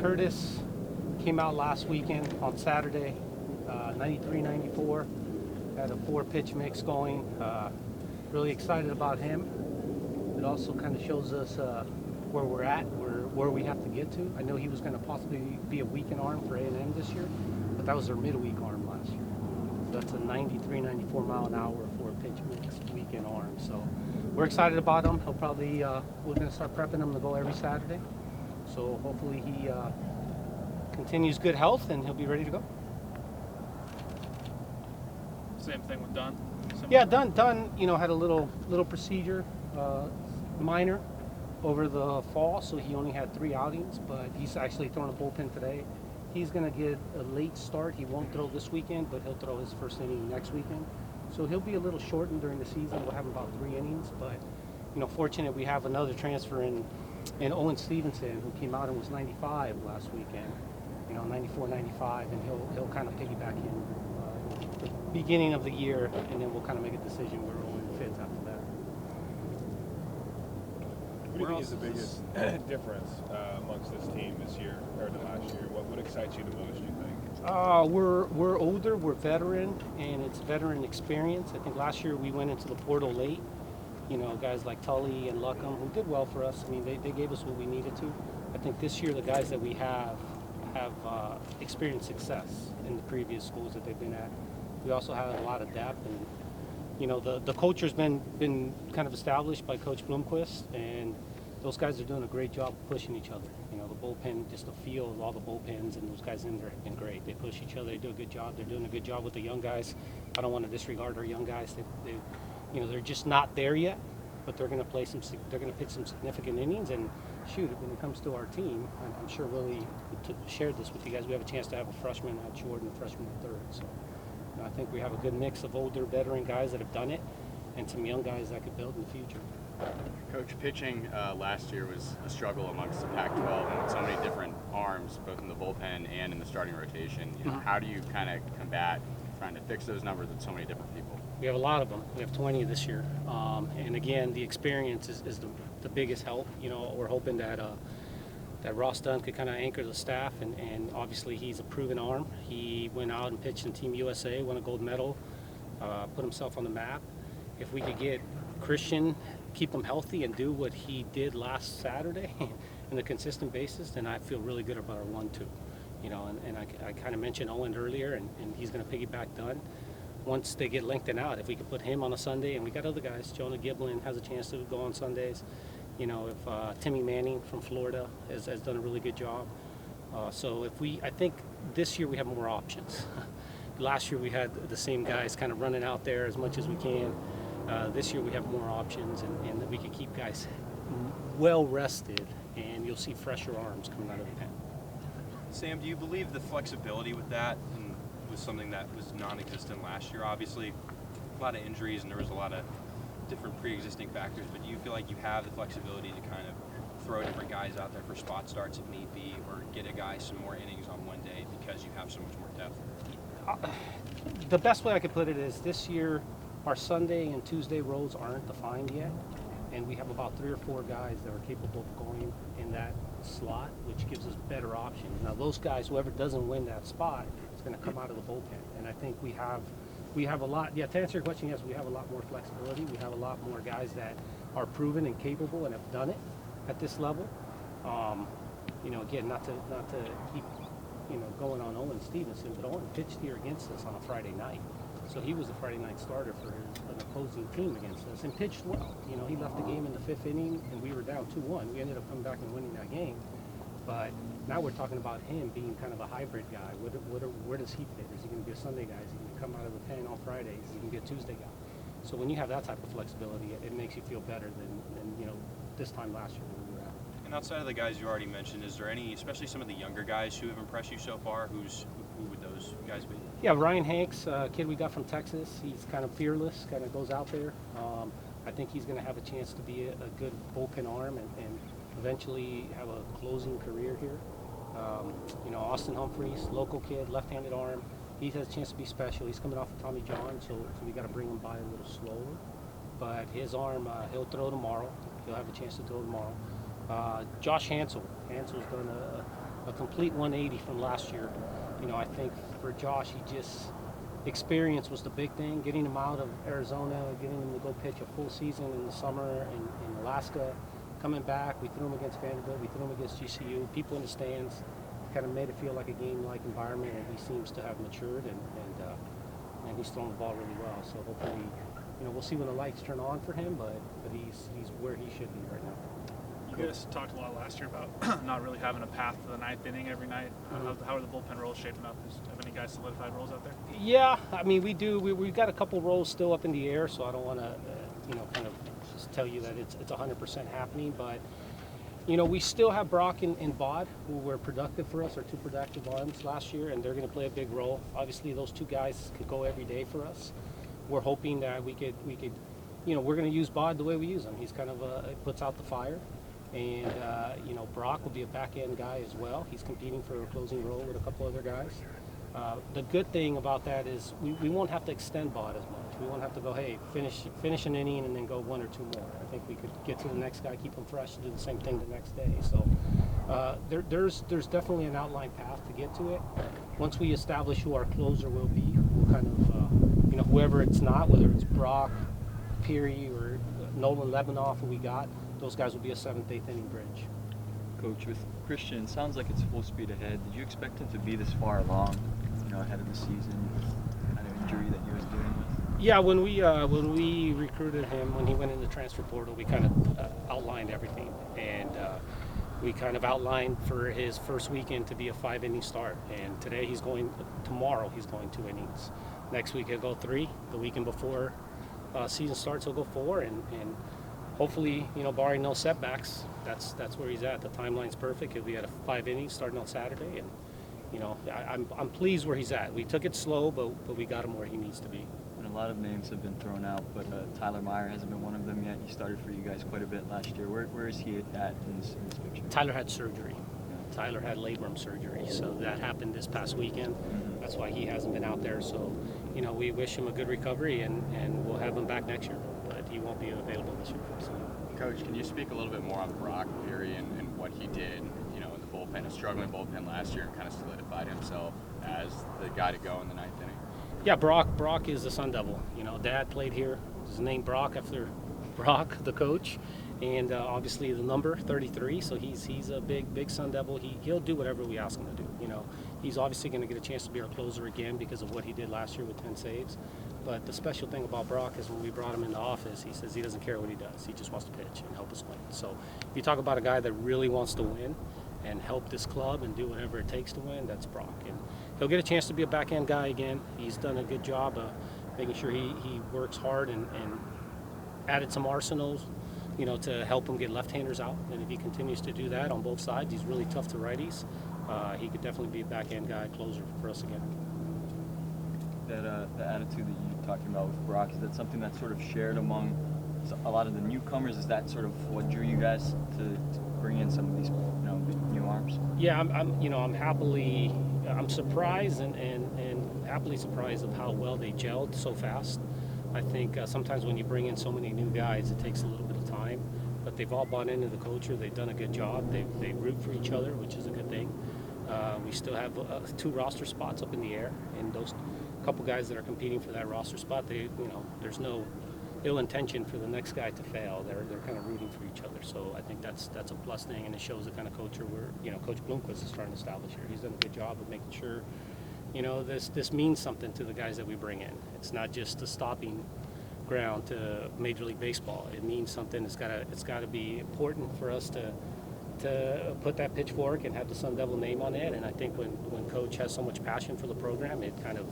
Curtis came out last weekend on Saturday, 93-94, had a 4-pitch mix going. Really excited about him. It also kind of shows us where we're at, where we have to get to. I know he was going to possibly be a weekend arm for A&M this year, but that was their midweek arm last year. So that's a 93-94 mile an hour 4-pitch mix weekend arm. So we're excited about him. He'll probably we're going to start prepping him to go every Saturday. So hopefully he continues good health and he'll be ready to go. Same thing with Dunn? Yeah, Dunn, you know, had a little procedure, minor, over the fall, so he only had 3 outings, but he's actually throwing a bullpen today. He's going to get a late start. He won't throw this weekend, but he'll throw his first inning next weekend. So he'll be a little shortened during the season. We'll have about 3 innings, but, you know, fortunate we have another transfer in Owen Stevenson, who came out and was 95 last weekend, you know, 94, 95, and he'll kind of piggyback in the beginning of the year, and then we'll kind of make a decision where Owen fits after that. What do you think is the biggest difference amongst this team this year compared to last year? What excites you the most, do you think? We're older, we're veteran, and it's veteran experience. I think last year we went into the portal late. You know, guys like Tully and Luckham, who did well for us. I mean, they gave us what we needed to. I think this year the guys that we have experienced success in the previous schools that they've been at. We also have a lot of depth, and you know, the culture's been kind of established by Coach Bloomquist, and those guys are doing a great job of pushing each other. You know, the bullpen, just the feel of all the bullpens and those guys in there have been great. They push each other. They do a good job. They're doing a good job with the young guys. I don't want to disregard our young guys. They you know, they're just not there yet, but they're going to pitch some significant innings. And shoot, when it comes to our team, I'm sure Willie shared this with you guys. We have a chance to have a freshman at short and a freshman at third. So you know, I think we have a good mix of older, veteran guys that have done it, and some young guys that could build in the future. Coach, pitching last year was a struggle amongst the Pac-12 and so many different arms, both in the bullpen and in the starting rotation. You know, how do you kind of combat trying to fix those numbers with so many different people? We have a lot of them. We have 20 this year. And again, the experience is the biggest help. You know, we're hoping that Ross Dunn could kind of anchor the staff, and obviously he's a proven arm. He went out and pitched in Team USA, won a gold medal, put himself on the map. If we could get Christian, keep him healthy, and do what he did last Saturday on a consistent basis, then I feel really good about our 1-2. You know, and I kind of mentioned Owen earlier, and he's going to piggyback Dunn. Once they get lengthened out, if we could put him on a Sunday, and we got other guys, Jonah Giblin has a chance to go on Sundays. You know, if Timmy Manning from Florida has done a really good job. So I think this year we have more options. Last year we had the same guys kind of running out there as much as we can. This year we have more options, and we can keep guys well rested, and you'll see fresher arms coming out of the pen. Sam, do you believe the flexibility with that was something that was non-existent last year? Obviously, a lot of injuries and there was a lot of different pre-existing factors, but do you feel like you have the flexibility to kind of throw different guys out there for spot starts if need be, or get a guy some more innings on one day because you have so much more depth? The best way I could put it is this year our Sunday and Tuesday roles aren't defined yet, and we have about 3 or 4 guys that are capable of going in that slot, which gives us better options. Now those guys, whoever doesn't win that spot, is going to come out of the bullpen, and I think we have a lot. Yeah, to answer your question, yes, we have a lot more flexibility. We have a lot more guys that are proven and capable and have done it at this level. You know, again, not to keep going on Owen Stevenson, but Owen pitched here against us on a Friday night, so he was the Friday night starter for an opposing team against us and pitched well. You know, he left the game in the 5th inning, and we were down 2-1. We ended up coming back and winning that game. But now we're talking about him being kind of a hybrid guy. Where does he fit? Is he going to be a Sunday guy? Is he going to come out of the pen on Fridays? Is he going to be a Tuesday guy? So when you have that type of flexibility, it makes you feel better than you know, this time last year when we were out. And outside of the guys you already mentioned, is there any, especially some of the younger guys who have impressed you so far, who would those guys be? Yeah, Ryan Hanks, a kid we got from Texas. He's kind of fearless, kind of goes out there. I think he's going to have a chance to be a good bullpen arm and eventually have a closing career here. You know, Austin Humphreys, local kid, left-handed arm. He has a chance to be special. He's coming off of Tommy John, so we got to bring him by a little slower. But his arm, he'll throw tomorrow. He'll have a chance to throw tomorrow. Josh Hansel's done a complete 180 from last year. You know, I think for Josh, experience was the big thing. Getting him out of Arizona, getting him to go pitch a full season in the summer in Alaska, coming back. We threw him against Vanderbilt. We threw him against GCU. People in the stands, kind of made it feel like a game-like environment, and he seems to have matured and he's throwing the ball really well. So hopefully, you know, we'll see when the lights turn on for him, but he's where he should be right now. You guys talked a lot last year about not really having a path to the ninth inning every night. How are the bullpen roles shaping up? Have any guys solidified roles out there? Yeah, I mean, we do. We've got a couple roles still up in the air, so I don't want to, you know, kind of just tell you that it's 100% happening. But, you know, we still have Brock and Bod, who were productive for us, our two productive arms last year, and they're going to play a big role. Obviously, those two guys could go every day for us. We're hoping that we could, you know, we're going to use Bod the way we use him. He's kind of puts out the fire. And, you know, Brock will be a back-end guy as well. He's competing for a closing role with a couple other guys. The good thing about that is we won't have to extend Bod as much. We won't have to go, hey, finish an inning and then go one or two more. I think we could get to the next guy, keep him fresh, and do the same thing the next day. So there's definitely an outline path to get to it. Once we establish who our closer will be, we'll kind of, you know, whoever it's not, whether it's Brock, Peary, or Nolan Lebanoff, who we got, those guys will be a 7th, 8th inning bridge. Coach, with Christian, it sounds like it's full speed ahead. Did you expect him to be this far along, you know, ahead of the season with the kind of injury that he was dealing with? Yeah, when we recruited him, when he went in the transfer portal, we kind of outlined everything, and we kind of outlined for his first weekend to be a 5-inning start. And tomorrow he's going 2 innings. Next week he'll go 3. The weekend before season starts he'll go 4, and hopefully, you know, barring no setbacks, that's where he's at. The timeline's perfect. He'll be at a 5 innings starting on Saturday, and you know, I'm pleased where he's at. We took it slow, but we got him where he needs to be. And a lot of names have been thrown out, but Tyler Meyer hasn't been one of them yet. He started for you guys quite a bit last year. Where is he at in this picture? Tyler had surgery. Tyler had labrum surgery, so that happened this past weekend. That's why he hasn't been out there. So, you know, we wish him a good recovery, and we'll have him back next year. But he won't be available this year. So. Coach, can you speak a little bit more on Brock Peary and what he did, you know, in the bullpen, a struggling bullpen last year, and kind of solidified himself as the guy to go in the 9th inning? Yeah, Brock is the Sun Devil. You know, Dad played here. His name Brock after Brock, the coach, and obviously the number 33. So he's a big Sun Devil. He'll do whatever we ask him to do. You know, he's obviously going to get a chance to be our closer again because of what he did last year with 10 saves. But the special thing about Brock is when we brought him in the office, he says he doesn't care what he does. He just wants to pitch and help us win. So if you talk about a guy that really wants to win and help this club and do whatever it takes to win, that's Brock. And he'll get a chance to be a back-end guy again. He's done a good job of making sure he works hard and added some arsenals, you know, to help him get left-handers out. And if he continues to do that on both sides, he's really tough to righties. He could definitely be a back-end guy, closer for us again. The attitude that you're talking about with Brock, is that something that's sort of shared among a lot of the newcomers? Is that sort of what drew you guys to bring in some of these, you know, new arms? Yeah, I'm surprised and happily surprised of how well they gelled so fast. I think sometimes when you bring in so many new guys, it takes a little bit of time, but they've all bought into the culture. They've done a good job. They root for each other, which is a good thing. We still have 2 roster spots up in the air, and those couple guys that are competing for that roster spot, there's no ill intention for the next guy to fail. They're kind of rooting for each other. So I think that's a plus thing, and it shows the kind of culture Coach Bloomquist is trying to establish here. He's done a good job of making sure, you know, this means something to the guys that we bring in. It's not just a stopping ground to Major League Baseball. It means something. It's got to be important for us to put that pitchfork and have the Sun Devil name on it. And I think when Coach has so much passion for the program, it kind of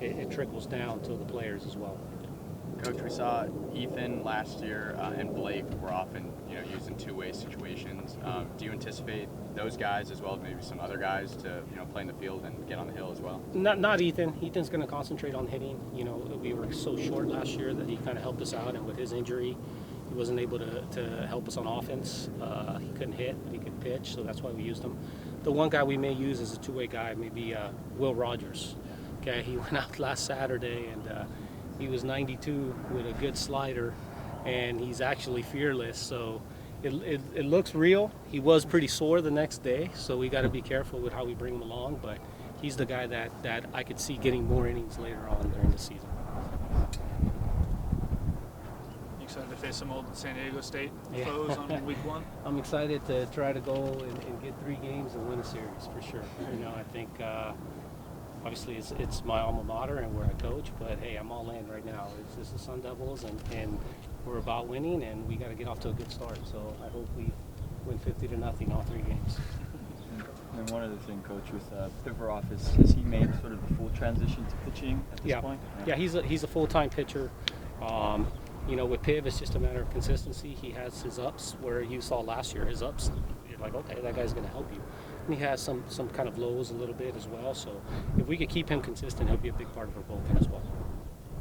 it trickles down to the players as well. Coach, we saw Ethan last year and Blake were often, you know, used in two-way situations. Do you anticipate those guys as well as maybe some other guys to, you know, play in the field and get on the hill as well? Not Ethan. Ethan's going to concentrate on hitting. You know, we were so short last year that he kind of helped us out, and with his injury, he wasn't able to help us on offense. He couldn't hit, but he could pitch, so that's why we used him. The one guy we may use as a two-way guy may be Will Rogers. Okay, he went out last Saturday, and he was 92 with a good slider, and he's actually fearless. So it looks real. He was pretty sore the next day, so we got to be careful with how we bring him along. But he's the guy that I could see getting more innings later on during the season. You excited to face some old San Diego State Yeah. foes on week 1? I'm excited to try to go and get 3 games and win a series for sure. You know, I think obviously it's my alma mater and where I coach, but hey, I'm all in right now. This is Sun Devils, and we're about winning, and we got to get off to a good start. So I hope we win 50-0 all 3 games. And one other thing, Coach, with Pivarov, has he made sort of the full transition to pitching at this point? Yeah, he's a full-time pitcher. You know, with Piv, it's just a matter of consistency. He has his ups, where you saw last year, his ups, you're like, okay, that guy's going to help you. And he has some kind of lows a little bit as well. So if we could keep him consistent, he'll be a big part of our bullpen as well.